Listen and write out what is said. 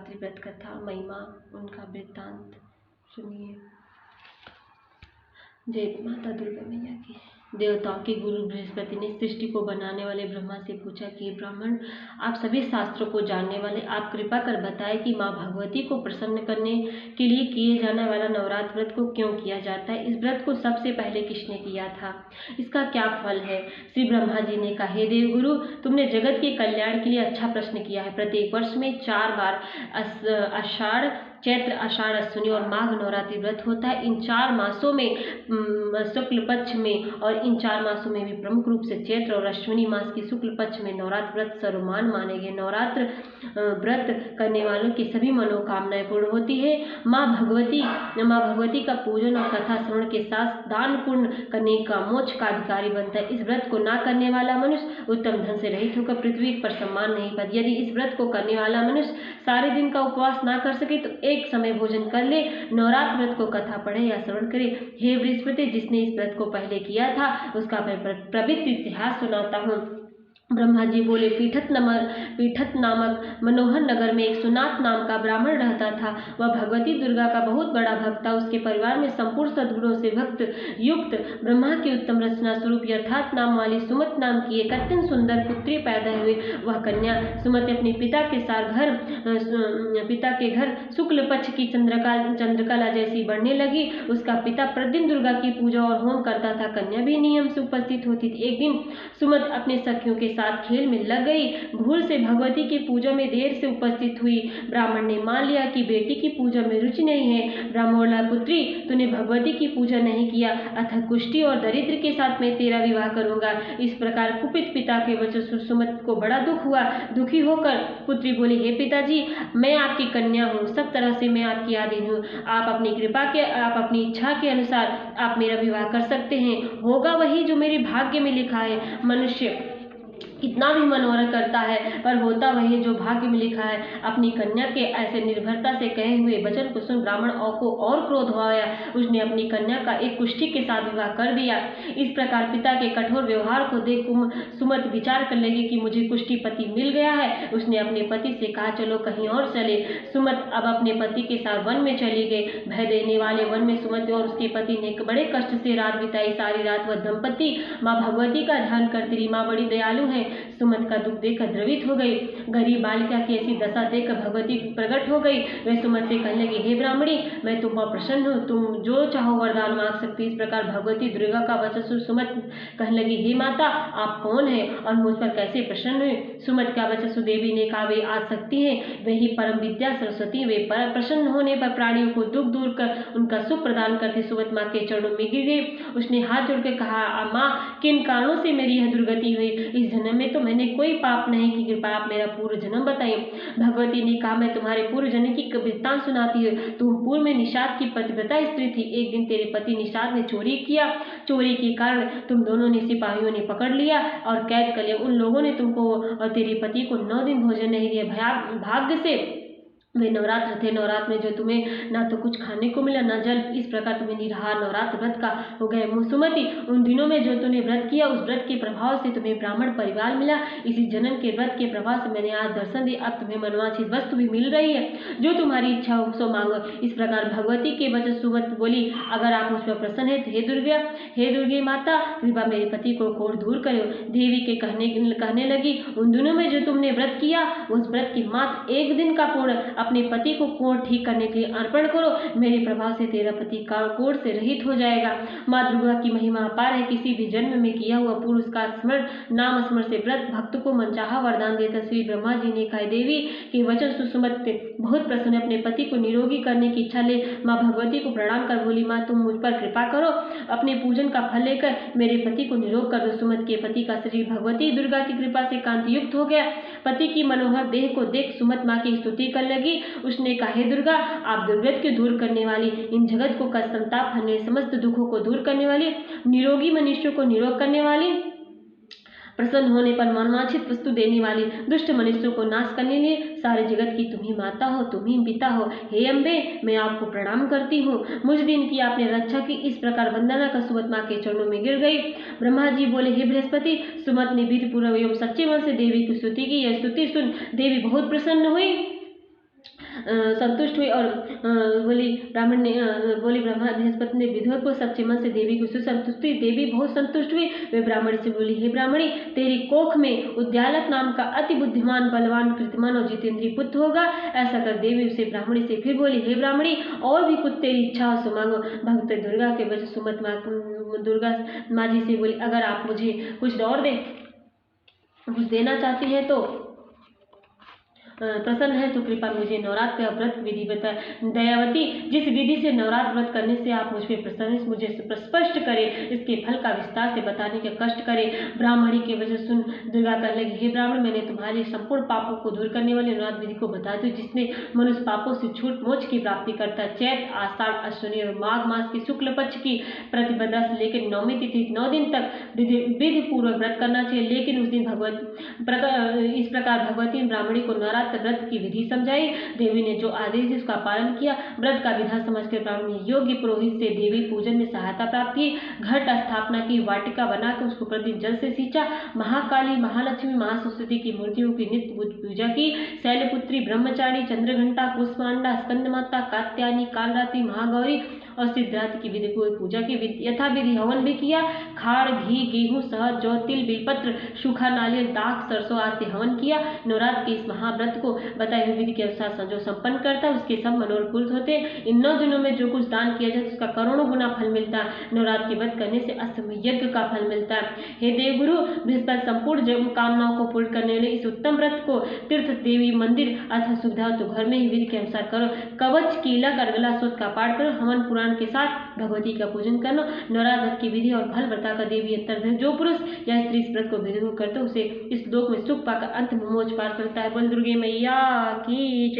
नवरात्रि व्रत कथा महिमा उनका वृत्तांत सुनिए। जय माता दुर्गा मैया की। देवताओं के गुरु बृहस्पति ने सृष्टि को बनाने वाले ब्रह्मा से पूछा कि ब्राह्मण, आप सभी शास्त्रों को जानने वाले, आप कृपा कर बताएं कि माँ भगवती को प्रसन्न करने के लिए किए जाने वाला नवरात्र व्रत को क्यों किया जाता है? इस व्रत को सबसे पहले किसने किया था? इसका क्या फल है? श्री ब्रह्मा जी ने कहा, हे देवगुरु, तुमने जगत के कल्याण के लिए अच्छा प्रश्न किया है। प्रत्येक वर्ष में 4 बार आषाढ़, चैत्र, आषाढ़, अश्विनी और माघ नवरात्रि व्रत होता है। इन 4 मासों में शुक्ल पक्ष में और इन 4 मासों में भी प्रमुख रूप से चैत्र और अश्विनी मास की शुक्ल पक्ष में नवरात्र व्रत सर्वमान माने गए। नवरात्र व्रत करने वालों की सभी मनोकामनाएं पूर्ण होती है। माँ भगवती का पूजन और कथा श्रवण के साथ दान पुण्य करने का मोक्ष का अधिकारी बनता है। इस व्रत को ना करने वाला मनुष्य उत्तम धन से रहित होकर पृथ्वी पर सम्मान नहीं पाता। यदि इस व्रत को करने वाला मनुष्य सारे दिन का उपवास ना कर सके तो एक समय भोजन कर ले, नवरात्र व्रत को कथा पढ़े या श्रवण करे। हे बृहस्पति, जिसने इस व्रत को पहले किया था उसका मैं प्रवृत्त इतिहास सुनाता हूँ। ब्रह्मा जी बोले, पीठत नामक मनोहर नगर में एक सुनात नाम का ब्राह्मण रहता था। वह भगवती दुर्गा का बहुत बड़ा भक्त था। उसके परिवार में संपूर्ण सद्गुणों से भक्त युक्त ब्रह्मा की उत्तम रचना स्वरूप यथार्थ नाम वाली सुमत नाम की एक अत्यंत सुंदर पुत्री पैदा हुई। वह कन्या सुमति अपने पिता के घर शुक्ल पक्ष की चंद्रकला जैसी बढ़ने लगी। उसका पिता प्रतिदिन दुर्गा की पूजा और होम करता था। कन्या भी नियम से उपस्थित होती थी। एक दिन सुमत अपने सखियों के साथ खेल में लग गई। भूल से भगवती की पूजा में देर से उपस्थित हुई। ब्राह्मण ने मान लिया कि बेटी की पूजा में रुचि नहीं है। ब्राह्मणोला पुत्री, तूने भगवती की पूजा नहीं किया, अतः कुष्ठी और दरिद्र के साथ मैं तेरा विवाह करूंगा। इस प्रकार कुपित पिता के वचन सुन सुमत को बड़ा दुख हुआ। दुखी होकर पुत्री बोली, हे पिताजी, मैं आपकी कन्या हूँ, सब तरह से मैं आपकी आधीन हूँ। आप अपनी इच्छा के अनुसार आप मेरा विवाह कर सकते हैं। होगा वही जो मेरे भाग्य में लिखा है। मनुष्य कितना भी मनोरथ करता है पर होता वही जो भाग्य में लिखा है। अपनी कन्या के ऐसे निर्भरता से कहे हुए वचन को सुन ब्राह्मण को और क्रोध हो आया। उसने अपनी कन्या का एक कुष्ठी के साथ विवाह कर दिया। इस प्रकार पिता के कठोर व्यवहार को देख सुमत विचार कर लगी कि मुझे कुष्ठी पति मिल गया है। उसने अपने पति से कहा, चलो कहीं और चले। सुमत अब अपने पति के साथ वन में चली गई। भय देने वाले वन में सुमत और उसके पति ने बड़े कष्ट से रात बिताई। सारी रात वह दंपति माँ भगवती का ध्यान करती रही। माँ बड़ी दयालु है। सुमत का दुख देखकर द्रवित हो गई। गरीब बालिका की ऐसी दशा देखकर भगवती प्रकट हो गई। वे सुमत से कहने लगी, हे ब्राह्मणी, मैं तुम पर प्रसन्न हूँ, तुम जो चाहो वरदान मांग सकती। इस प्रकार भगवती दुर्गा का वचन सुन सुमत कहने लगी, हे माता, आप कौन है और मुझ पर कैसे प्रसन्न हुए? सुमत का वचन सुन देवी ने कहा, वे आज सकती है, वे ही परम विद्या सरस्वती, वे प्रसन्न होने पर प्राणियों को दुख दूर कर उनका सुख प्रदान करती। सुमत माँ के चरणों में गिर गई। उसने हाथ जोड़कर कहा, माँ, किन कारणों से मेरी यह दुर्गति हुई? इस जन्म में तो मैंने कोई पाप नहीं की, कृपया आप मेरा पूर्व जन्म बताइए। भगवती ने कहा, मैं तुम्हारे पूर्व जन्म की वृत्तांत सुनाती हूँ। तुम पूर्व में निषाद की पतिव्रता स्त्री थी। एक दिन तेरे पति निषाद ने चोरी किया। चोरी के कारण तुम दोनों ने सिपाहियों ने पकड़ लिया और कैद कर लिया। उन लोगों ने तुमको और तेरे पति को 9 दिन भोजन नहीं दिया। भाग्य से वे नवरात्र थे। नवरात्र में जो तुम्हें ना तो कुछ खाने को मिला ना जल, इस प्रकार तुम्हें निराहार नवरात्र व्रत का हो गए। सुमति, उन दिनों में जो तुमने व्रत किया उस व्रत के प्रभाव से तुम्हें ब्राह्मण परिवार मिला। इसी जन्म के व्रत के प्रभाव से मैंने आज दर्शन दिया। अब तुम्हें मनवांछित वस्तु भी मिल रही है। जो तुम्हारी इच्छा हो सो मांगो। इस प्रकार भगवती के वचन सुमत बोली, अगर आप मुझ पर प्रसन्न है तो हे दुर्गे माता, कृपा मेरे पति को कोढ़ दूर करो। देवी के कहने लगी, उन दिनों में जो तुमने व्रत किया उस व्रत की मात्र 1 दिन का पूर्ण अपने पति को कोढ़ ठीक करने के लिए अर्पण करो। मेरे प्रभाव से तेरा पति कोढ़ से रहित हो जाएगा। माँ दुर्गा की महिमा अपार है। किसी भी जन्म में किया हुआ पुरुष का नाम स्मरण से व्रत भक्त को मनचाहा वरदान देता। श्री ब्रह्मा जी ने कहा, देवी के वचन सुसुमत बहुत प्रसन्न, अपने पति को निरोगी करने की इच्छा ले माँ भगवती को प्रणाम कर बोली, माँ तुम मुझ पर कृपा करो, अपने पूजन का फल लेकर मेरे पति को निरोग कर दो। सुमत के पति का शरीर भगवती दुर्गा की कृपा से कांति युक्त हो गया। पति की मनोहर देह को देख सुमत माँ की स्तुति करने लगी। उसने कहा, हे दुर्गा, आप दुर्गत को दूर करने वाली, इन जगत को कष्ट संताप हरने, समस्त दुखों को दूर करने वाली, निरोगी मनुष्यों को निरोग करने वाली, प्रसन्न होने पर मनवांछित वस्तु देने वाली, दुष्ट मनुष्यों को नाश करने लिए सारे जगत की तुम ही माता हो, तुम ही पिता हो। हे अम्बे, मैं आपको प्रणाम करती हूँ, मुझ दिन की आपने रक्षा की। इस प्रकार वंदना कर सुमत माँ के चरणों में गिर गई। ब्रह्मा जी बोले, हे बृहस्पति, सुमत ने विधि पूर्वक एवं सच्चे मन से देवी की स्तुति की। यह स्तुति सुन देवी बहुत प्रसन्न हुई। संतुष्ट हुई और बोली ब्रह्मा बृहस्पति ने विधिवत सच्चे मन से देवी को सुसंतुष्टि। देवी बहुत संतुष्ट हुई। वे ब्राह्मणी से बोली, हे ब्राह्मणी, तेरी कोख में उद्यालक नाम का अति बुद्धिमान, बलवान, कीर्तिमान और जितेंद्रीय पुत्र होगा। ऐसा कर देवी उसे ब्राह्मणी से फिर बोली, हे ब्राह्मणी, और भी कुछ तेरी इच्छा हो सो मांगो। भक्त दुर्गा के वजह सुमत दुर्गा माँ जी से बोली, अगर आप मुझे कुछ देना चाहती है तो प्रसन्न है तो कृपा मुझे नवरात्र का व्रत विधि बता। दयावती, जिस विधि से नवरात्र व्रत करने से आप मुझ पर प्रसन्न, मुझे स्पष्ट करे, इसके फल का विस्तार से बताने का कष्ट करे। ब्राह्मणी के वजह सुन दुर्गा कहने लगी, हे ब्राह्मण, मैंने तुम्हारे संपूर्ण पापों को दूर करने वाली नवरात्र विधि को बता दी, जिसमें मनुष्य पापों से छूट मोक्ष की प्राप्ति करता है। चैत, आषाढ़, अश्विनी और माघ मास की शुक्ल पक्ष की प्रतिपदा से लेकर नवमी तिथि 9 दिन तक विधि पूर्वक व्रत करना चाहिए। लेकिन उस दिन इस प्रकार भगवती ब्राह्मणी को नवरात्र व्रत की विधि समझाई। देवी ने जो आदेश दिए उसका पालन किया। व्रत का विधान समझकर ब्राह्मणी योग्य पुरोहित से देवी पूजन में सहायता प्राप्त की। घट स्थापना की, वाटिका बनाकर उसको प्रतिदिन जल से सींचा। महाकाली, महालक्ष्मी, महासरस्वती की मूर्तियों की नित्य पूजा की। शैलपुत्री, ब्रह्मचारी, चंद्रघंटा, कुष्मांडा, स्कंदमाता, कात्यायनी, कालरात्रि, महागौरी और सिद्धार्थ की विधि को पूजा की। यथाविधि हवन भी किया। खाड़, घी, गेहूं, शहद, जौ, तिल, बेलपत्र, सूखा नारियल, दाख, सरसों आदि से हवन किया। नवरात्र के इस महाव्रत को बताई हुई विधि के अनुसार जो संपन्न करता है उसके सब मनोरथ पूर्ण होते हैं। इन 9 दिनों में जो कुछ दान किया जाए उसका करोड़ों गुना फल मिलता है। नवरात्र के व्रत करने से अश्वमेध यज्ञ का फल मिलता है। हे देवगुरु बृहस्पति, संपूर्ण कामनाओं को पूर्ण करने वाले इस उत्तम व्रत को तीर्थ, देवी मंदिर अथवा सुविधा तो घर में ही विधि के अनुसार करो। कवच, कीलक, अर्गला सूक्त का पाठ करो। हवन पुराण के साथ भगवती का पूजन करना। नवरात्र व्रत की विधि और फल बता कर देवी अंतर जो पुरुष या स्त्री इस व्रत को विधि करते उसे इस लोक में सुख पाकर अंत में मोक्ष पार करता है। बोल दुर्गे मैया की जय।